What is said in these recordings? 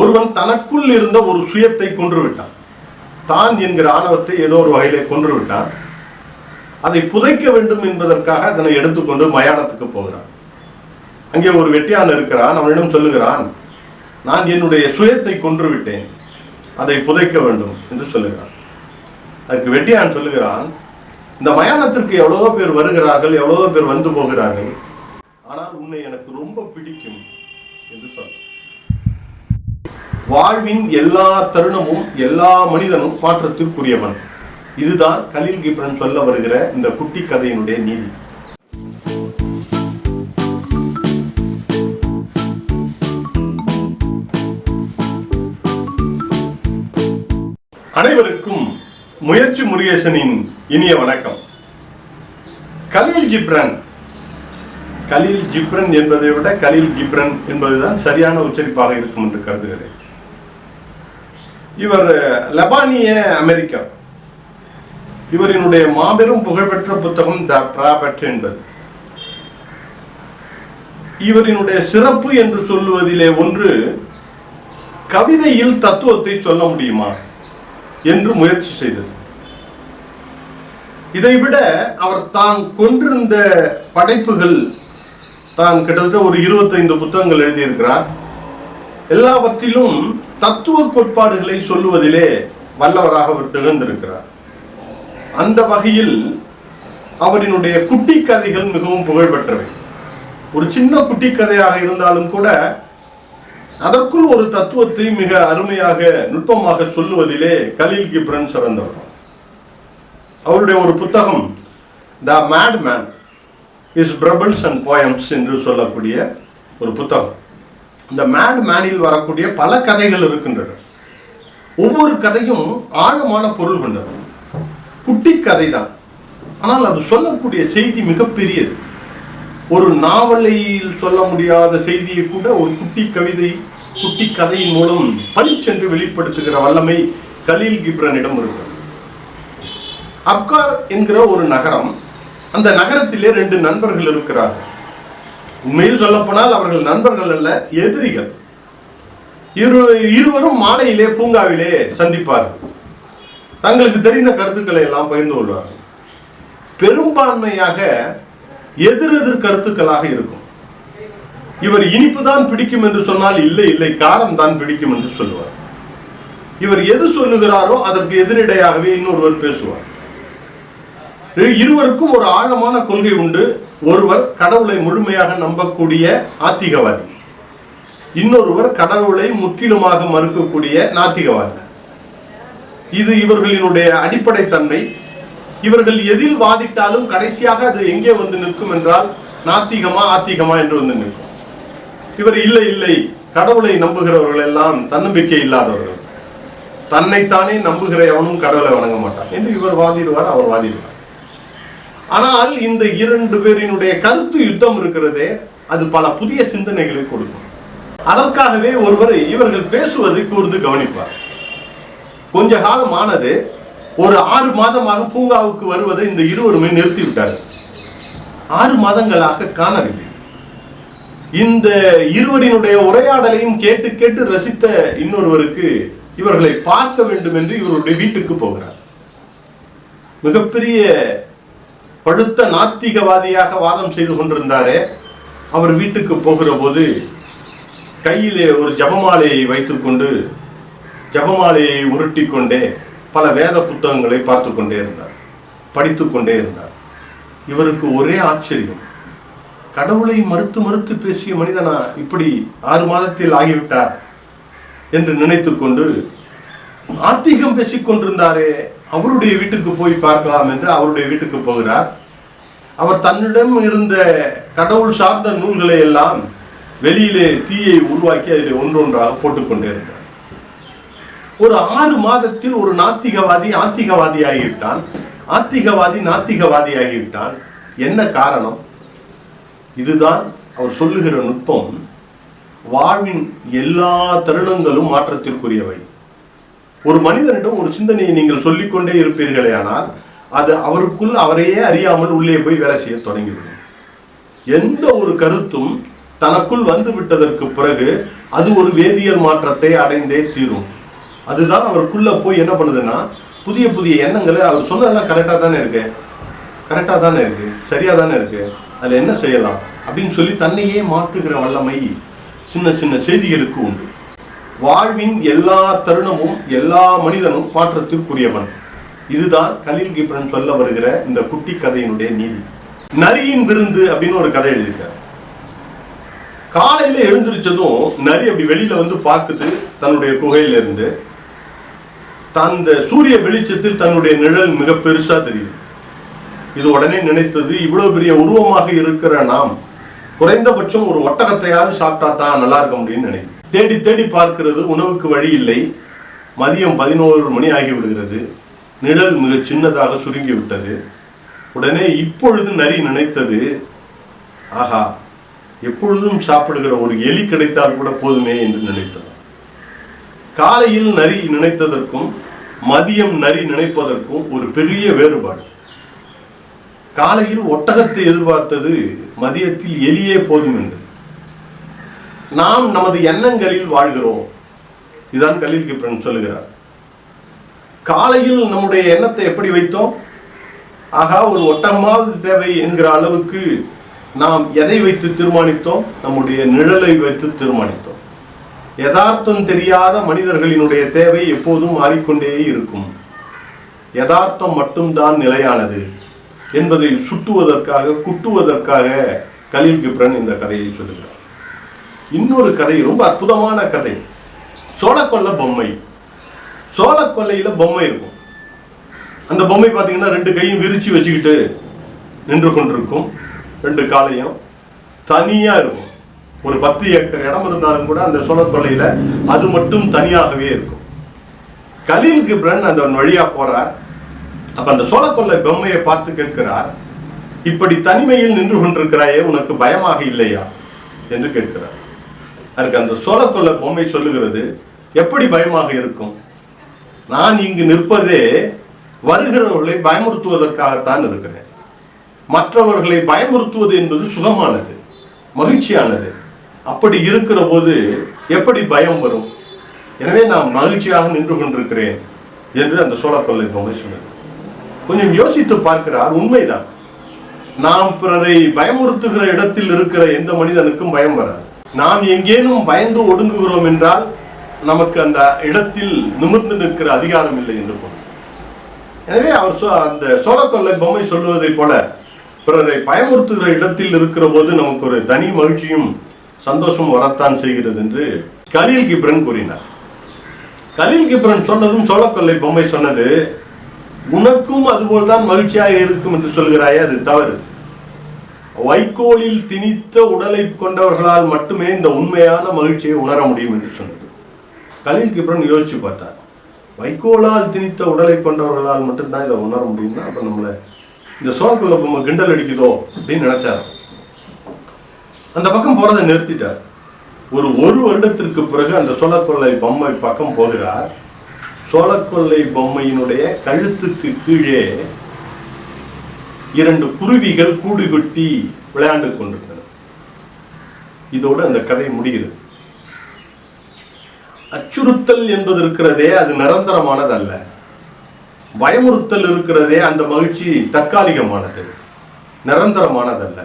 ஒருவன் தனக்குள் இருந்த ஒரு சுயத்தை கொன்று விட்டான். தான் என்கிற ஆணவத்தை ஏதோ ஒரு வகையிலே கொன்று விட்டான். அதை புதைக்க வேண்டும் என்பதற்காக அதனை எடுத்துக்கொண்டு மயானத்துக்கு போகிறான். அங்கே ஒரு வெட்டியான் இருக்கிறான். அவனிடம் சொல்லுகிறான், நான் என்னுடைய சுயத்தை கொன்று விட்டேன், அதை புதைக்க வேண்டும் என்று சொல்லுகிறான். அதுக்கு வெட்டியான் சொல்லுகிறான், இந்த மயானத்திற்கு எவ்வளவோ பேர் வருகிறார்கள், எவ்வளவோ பேர் வந்து போகிறார்கள், ஆனால் உன்னை எனக்கு ரொம்ப பிடிக்கும் என்று சொல்ல. வாழ்வின் எல்லா தருணமும் எல்லா மனிதனும் மாற்றத்திற்குரியவன். இதுதான் கலீல் கிப்ரன் சொல்ல வருகிற இந்த குட்டி கதையினுடைய நீதி. அனைவருக்கும் முயற்சி முருகேசனின் இனிய வணக்கம். கலீல் ஜிப்ரன் என்பதை விட கலீல் கிப்ரன் என்பதுதான் சரியான உச்சரிப்பாக இருக்கும் என்று கருதுகிறேன். இவர் லெபானிய அமெரிக்கர். இவரினுடைய மாபெரும் புகழ்பெற்ற புத்தகம் த ப்ராபட் என்பது. இவரினுடைய சிறப்பு என்று சொல்லுவதிலே ஒன்று, கவிதையில் தத்துவத்தை சொல்ல முடியுமா என்று முயற்சி செய்தது. இதைவிட அவர் தான் கொண்டிருந்த படைப்புகள், தான் கிட்டத்தட்ட ஒரு 25 புத்தகங்கள் எழுதியிருக்கிறார். எல்லாவற்றிலும் தத்துவ கோட்பாடுகளை சொல்லுவதிலே வல்லவராக அவர் திகழ்ந்திருக்கிறார். அந்த வகையில் அவரினுடைய குட்டி கதைகள் மிகவும் புகழ்பெற்றவை. ஒரு சின்ன குட்டி கதையாக இருந்தாலும் கூட அதற்குள் ஒரு தத்துவத்தை மிக அருமையாக நுட்பமாக சொல்லுவதிலே கலீல் கிப்ரன் சிறந்தவர். அவருடைய ஒரு புத்தகம் The Madman His Parables and Poems என்று சொல்லக்கூடிய ஒரு புத்தகம். இந்த மேட் மேனில் வரக்கூடிய பல கதைகள் இருக்கின்றன. ஒவ்வொரு கதையும் ஆழமான பொருள் கொண்டது. குட்டி கதை தான், ஆனால் அது சொல்லக்கூடிய செய்தி மிகப்பெரியது. ஒரு நாவலில் சொல்ல முடியாத செய்தியை கூட ஒரு குட்டி கவிதை, குட்டி கதையின் மூலம் பளிச்சென்று வெளிப்படுத்துகிற வல்லமை கலீல் கிப்ரனிடம் இருக்கிறது. அப்கார் என்கிற ஒரு நகரம். அந்த நகரத்திலே 2 நண்பர்கள் இருக்கிறார்கள். உண்மையில் சொல்ல போனால் அவர்கள் நண்பர்கள் அல்ல, எதிரிகள். இருவரும் மாலையிலே பூங்காவிலே சந்திப்பார்கள். தங்களுக்கு தெரிந்த கருத்துக்களை எல்லாம் பகிர்ந்து கொள்வார்கள். பெரும்பான்மையாக எதிரெதிர் கருத்துக்களாக இருக்கும். இவர் இனிப்பு தான் பிடிக்கும் என்று சொன்னால் இல்லை காரம் தான் பிடிக்கும் என்று சொல்லுவார். இவர் எது சொல்லுகிறாரோ அதற்கு எதிரிடையாகவே இன்னொருவர் பேசுவார். இருவருக்கும் ஒரு ஆழமான கொள்கை உண்டு. ஒருவர் கடவுளை முழுமையாக நம்பக்கூடிய ஆத்திகவாதி, இன்னொருவர் கடவுளை முற்றிலுமாக மறுக்கக்கூடிய நாத்திகவாதி. இது இவர்களினுடைய அடிப்படை தன்மை. இவர்கள் எதில் வாதிட்டாலும் கடைசியாக அது எங்கே வந்து நிற்கும் என்றால் நாத்திகமா ஆத்திகமா என்று வந்து நிற்கும். இவர் இல்லை கடவுளை நம்புகிறவர்கள் எல்லாம் தன்னம்பிக்கை இல்லாதவர்கள், தன்னைத்தானே நம்புகிற எவனும் கடவுளை வணங்க மாட்டான் என்று இவர் வாதிடுவார், அவர் வாதிடுவார். ஆனால் இந்த 2 பேரினுடைய கருத்து யுத்தம் இருக்கிறதே, அது பல புதிய சிந்தனைகளை கொடுக்கும். அதற்காகவே ஒருவரை இவர்கள் பேசுவதை கூர்ந்து கவனிப்பார். கொஞ்ச காலம் ஆனது. ஒரு 6 மாதமாக பூங்காவுக்கு வருவதை இந்த இருவருமே நிறுத்திவிட்டார்கள். 6 மாதங்களாக காணவில்லை. இந்த இருவரினுடைய உரையாடலையும் கேட்டு கேட்டு ரசித்த இன்னொருவருக்கு இவர்களை பார்க்க வேண்டும் என்று இவருடைய வீட்டுக்கு போகிறார். மிகப்பெரிய பழுத்த நாத்திகவாதியாக வாதம் செய்து கொண்டிருந்தாரே, அவர் வீட்டுக்கு போகிற போது கையிலே ஒரு ஜபமாலையை வைத்துக்கொண்டு ஜபமாலையை உருட்டி கொண்டே பல வேத புத்தகங்களை பார்த்து கொண்டே இருந்தார், படித்து கொண்டே இருந்தார். இவருக்கு ஒரே ஆச்சரியம், கடவுளை மறுத்து பேசிய மனிதனா இப்படி 6 மாதத்தில் ஆகிவிட்டார் என்று நினைத்து கொண்டு, ஆத்திகம் பேசிக் கொண்டிருந்தாரே அவருடைய வீட்டுக்கு போய் பார்க்கலாம் என்று அவருடைய வீட்டுக்கு போகிறார். அவர் தன்னிடம் இருந்த கடவுள் சார்ந்த நூல்களை எல்லாம் வெளியிலே தீயை உருவாக்கி அதில் ஒன்றொன்றாக போட்டுக்கொண்டே இருந்தார். ஒரு 6 மாதத்தில் ஒரு நாத்திகவாதி நாத்திகவாதி ஆகிவிட்டான். என்ன காரணம்? இதுதான் அவர் சொல்லுகிற நுட்பம். வாழ்வின் எல்லா தருணங்களும் மாற்றத்திற்குரியவை. ஒரு மனிதனிடம் ஒரு சிந்தனையை நீங்கள் சொல்லிக்கொண்டே இருப்பீர்களே, ஆனால் அது அவருக்குள் அவரையே அறியாமல் உள்ளே போய் வேலை செய்ய தொடங்கிவிடும். எந்த ஒரு கருத்தும் தனக்குள் வந்து விட்டதற்கு பிறகு அது ஒரு வேதியியல் மாற்றத்தை அடைந்தே தீரும். அதுதான் அவருக்குள்ள போய் என்ன பண்ணுதுன்னா, புதிய புதிய எண்ணங்களை, அவர் சொன்னதெல்லாம் கரெக்டாக தானே இருக்கு, கரெக்டாக தானே இருக்கு, சரியா தானே இருக்கு, அதில் என்ன செய்யலாம் அப்படின்னு சொல்லி தன்னையே மாற்றுகிற வல்லமை சின்ன சின்ன செய்திகளுக்கு உண்டு. வாழ்வின் எல்லா தருணமும் எல்லா மனிதனும் மாற்றத்திற்குரியவன். இதுதான் கலீல் கிப்ரன் சொல்ல வருகிற இந்த குட்டி கதையினுடைய நீதி. நரியின் விருந்து அப்படின்னு ஒரு கதை எழுதியிருக்காரு. காலையில எழுந்திருச்சதும் நரி அப்படி வெளியில வந்து பார்க்குது, தன்னுடைய குகையில இருந்து அந்த சூரிய வெளிச்சத்தில் தன்னுடைய நிழல் மிக பெருசா தெரியுது. இது உடனே நினைத்தது, இவ்வளவு பெரிய உருவமாக இருக்கிற நாம் குறைந்தபட்சம் ஒரு ஒட்டகத்தையாவது சாப்பிட்டா தான் நல்லா இருக்க முடியும்னு நினைக்கும். தேடி தேடி பார்க்கிறது, உணவுக்கு வழி இல்லை. மதியம் 11 மணி ஆகிவிடுகிறது. நிழல் மிக சின்னதாக சுருங்கி விட்டது. உடனே இப்பொழுது நரி நினைத்தது, ஆஹா, எப்பொழுதும் சாப்பிடுகிற ஒரு எலி கிடைத்தால் கூட போதுமே என்று நினைத்தது. காலையில் நரி நினைத்ததற்கும் மதியம் நரி நினைப்பதற்கும் ஒரு பெரிய வேறுபாடு. காலையில் ஒட்டகத்தை எதிர்பார்த்தது, மதியத்தில் எலியே போதும் என்று. நாம் நமது எண்ணங்களில் வாழ்கிறோம். இதுதான் கலீல் கிப்ரன் சொல்லுகிறார். காலையில் நம்முடைய எண்ணத்தை எப்படி வைத்தோம்? ஆகா, ஒரு ஒட்டகமாவது தேவை என்கிற அளவுக்கு நாம் எதை வைத்து தீர்மானித்தோம்? நம்முடைய நிழலை வைத்து தீர்மானித்தோம். யதார்த்தம் தெரியாத மனிதர்களினுடைய தேவை எப்போதும் மாறிக்கொண்டே இருக்கும். யதார்த்தம் மட்டும்தான் நிலையானது என்பதை சுட்டுவதற்காக, குட்டுவதற்காக கலீல் கிப்ரன் இந்த கதையை சொல்லுகிறார். இன்னொரு கதை, ரொம்ப அற்புதமான கதை. சோளக்கொல்லை பொம்மை. சோளக்கொல்லையில பொம்மை இருக்கும். அந்த பொம்மை பார்த்தீங்கன்னா 2 கையும் விரிச்சு வச்சுக்கிட்டு நின்று கொண்டிருக்கும். 2 காலையும் தனியா இருக்கும். ஒரு 10 ஏக்கர் இடம் இருந்தாலும் கூட அந்த சோளக்கொல்லையில அது மட்டும் தனியாகவே இருக்கும். கலீல் கிப்ரன் அந்த வழியா போறார். அப்ப அந்த சோளக்கொல்லை பொம்மையை பார்த்து கேட்கிறார், இப்படி தனிமையில் நின்று கொண்டிருக்கிறாயே, உனக்கு பயமாக இல்லையா என்று கேட்கிறார். அதுக்கு அந்த சோளக்கொல்லை பொம்மை சொல்லுகிறது, எப்படி பயமாக இருக்கும்? நான் இங்கு நிற்பதே வருகிறவர்களை பயமுறுத்துவதற்காகத்தான் இருக்கிறேன். மற்றவர்களை பயமுறுத்துவது என்பது சுகமானது, மகிழ்ச்சியானது. அப்படி இருக்கிற போது எப்படி பயம் வரும்? எனவே நான் மகிழ்ச்சியாக நின்று கொண்டிருக்கிறேன் என்று அந்த சோளக்கொல்லை பொம்மை சொன்னது. கொஞ்சம் யோசித்து பார்க்கிறார். உண்மைதான், நாம் பிறரை பயமுறுத்துகிற இடத்தில் இருக்கிற எந்த மனிதனுக்கும் பயம் வராது. நாம் எங்கேனும் பயந்து ஒடுங்குகிறோம் என்றால் நமக்கு அந்த இடத்தில் நிமிர்ந்து நிற்கிற அதிகாரம் இல்லை என்று பொருள். எனவே அவர் அந்த சோளக்கொல்லை பொம்மை சொல்லுவதை போல, பிறரை பயமுறுத்துகிற இடத்தில் இருக்கிற போது நமக்கு ஒரு தனி மகிழ்ச்சியும் சந்தோஷம் வரத்தான் செய்கிறது என்று கலீல் கிப்ரன் கூறினார். கலீல் கிப்ரன் சொன்னதும் சோளக்கொல்லை பொம்மை சொன்னது, உனக்கும் அதுபோல்தான் மகிழ்ச்சியாக இருக்கும் என்று சொல்கிறாயே, அது தவறு. வைக்கோலில் திணித்த உடலை கொண்டவர்களால் மட்டுமே இந்த உண்மையான மகிழ்ச்சியை உணர முடியும் என்று சொன்னது. கலீல் கிப்ரன் யோசிச்சு பார்த்தார், வைக்கோலால் திணித்த உடலை கொண்டவர்களால் மட்டும்தான் இதை உணர முடியும்னா, அப்ப நம்மளை இந்த சோளக்கொல்லை பொம்மை கிண்டல் அடிக்குதோ அப்படின்னு நினைச்சார். அந்த பக்கம் போறதை நிறுத்திட்டார். ஒரு வருடத்திற்கு பிறகு அந்த சோளக்கொல்லை பொம்மை பக்கம் போகிறார். சோளக்கொல்லை பொம்மையினுடைய கழுத்துக்கு கீழே 2 குருவிகள் கூடு கொட்டி விளையாண்டு கொண்டிருந்தன. இதோடு அந்த கதை முடிகிறது. அச்சுறுத்தல் என்பது இருக்கிறதே, அது நிரந்தரமானது அல்ல. பயமுறுத்தல் இருக்கிறதே, அந்த மகிழ்ச்சி தற்காலிகமானது, நிரந்தரமானதல்ல.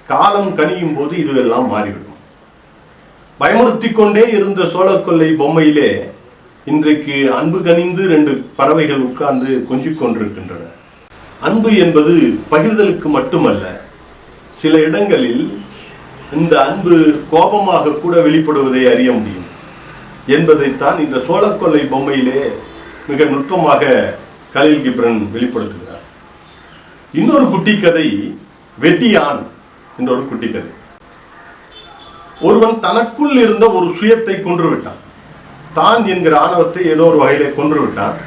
காலம் கனியும் போது இதுவெல்லாம் மாறிவிடும். பயமுறுத்தி கொண்டே இருந்த சோளக்கொல்லை பொம்மையிலே இன்றைக்கு அன்பு கனிந்து 2 பறவைகள் உட்கார்ந்து கொஞ்சிக் கொண்டிருக்கின்றன. அன்பு என்பது பகிர்தலுக்கு மட்டுமல்ல, சில இடங்களில் இந்த அன்பு கோபமாக கூட வெளிப்படுவதை அறிய முடியும் என்பதைத்தான் இந்த சோளக்கொல்லை பொம்மையிலே மிக நுட்பமாக கலீல் கிப்ரன் வெளிப்படுத்துகிறார். இன்னொரு குட்டி கதை, வெட்டியான் என்ற ஒரு குட்டி கதை. ஒருவன் தனக்குள் இருந்த ஒரு சுயத்தை கொன்று விட்டான். தான் என்கிற ஆணவத்தை ஏதோ ஒரு வகையிலே கொன்று விட்டான்.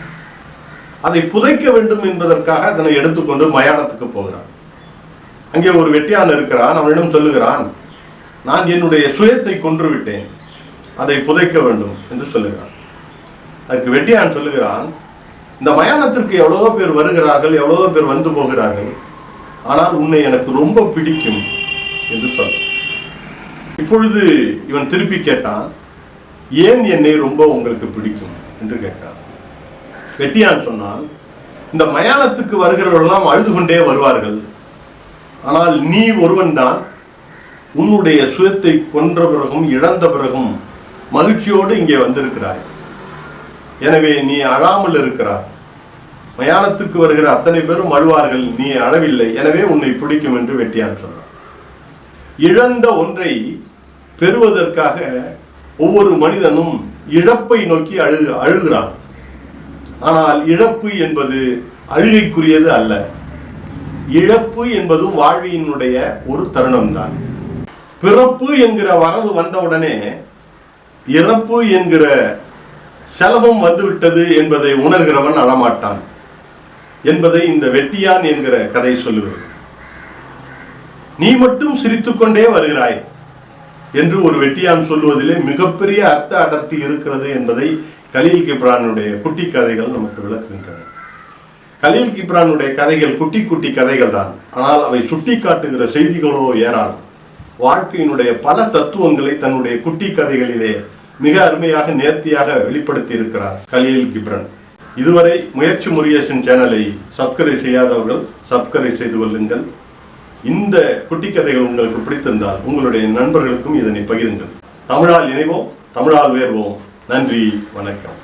அதை புதைக்க வேண்டும் என்பதற்காக அதனை எடுத்துக்கொண்டு மயானத்துக்கு போகிறான். அங்கே ஒரு வெட்டியான் இருக்கிறான். அவனிடம் சொல்லுகிறான், நான் என்னுடைய சுயத்தை கொன்று விட்டேன், அதை புதைக்க வேண்டும் என்று சொல்லுகிறான். அதுக்கு வெட்டியான் சொல்லுகிறான், இந்த மயானத்திற்கு எவ்வளவோ பேர் வருகிறார்கள், எவ்வளவோ பேர் வந்து போகிறார்கள், ஆனால் உன்னை எனக்கு ரொம்ப பிடிக்கும் என்று சொல்ல. இப்பொழுது இவன் திருப்பி கேட்டான், ஏன் என்னை ரொம்ப உங்களுக்கு பிடிக்கும் என்று கேட்டார். வெட்டியான் சொன்னால், இந்த மயானத்துக்கு வருகிறவர்களெல்லாம் அழுது கொண்டே வருவார்கள், ஆனால் நீ ஒருவன் தான் உன்னுடைய சுயத்தை கொன்ற பிறகும் இழந்த பிறகும் மகிழ்ச்சியோடு இங்கே வந்திருக்கிறாய். எனவே நீ அழாமல் இருக்கிறாய். மயானத்துக்கு வருகிற அத்தனை பேரும் அழுவார்கள், நீ அழவில்லை, எனவே உன்னை பிடிக்கும் என்று வெட்டியான் சொன்னார். இழந்த ஒன்றை பெறுவதற்காக ஒவ்வொரு மனிதனும் இழப்பை நோக்கி அழுகிறான். ஆனால் இழப்பு என்பது அழுகைக்குரியது அல்ல. இழப்பு என்பது வாழ்வினுடைய ஒரு தருணம் தான். பிறப்பு என்கிற வரவு வந்தவுடனே இறப்பு என்கிற செலவும் வந்துவிட்டது என்பதை உணர்கிறவன் அழமாட்டான் என்பதை இந்த வெட்டியான் என்கிற கதை சொல்லுகிறது. நீ மட்டும் சிரித்துக்கொண்டே வருகிறாய் என்று ஒரு வெட்டியான் சொல்லுவதிலே மிகப்பெரிய அர்த்த அடர்த்தி இருக்கிறது என்பதை கலீல் கிப்ரானுடைய குட்டி கதைகள் நமக்கு விளக்குகின்றன. கலீல் கிப்ரானுடைய கதைகள் குட்டி குட்டி கதைகள் தான், ஆனால் அவை சுட்டி காட்டுகிற செய்திகளோ ஏராளம். வாழ்க்கையினுடைய பல தத்துவங்களை தன்னுடைய குட்டி கதைகளிலே மிக அருமையாக நேர்த்தியாக வெளிப்படுத்தி இருக்கிறார் கலீல் கிப்ரான். இதுவரை முயற்சி முருகேசன் சேனலை சப்ஸ்கிரைப் செய்யாதவர்கள் சப்ஸ்கிரைப் செய்து கொள்ளுங்கள். இந்த குட்டி கதைகள் உங்களுக்கு பிடித்திருந்தால் உங்களுடைய நண்பர்களுக்கும் இதனை பகிருங்கள். தமிழால் இணைவோம், தமிழால் வேர்வோம். நன்றி, வணக்கம்.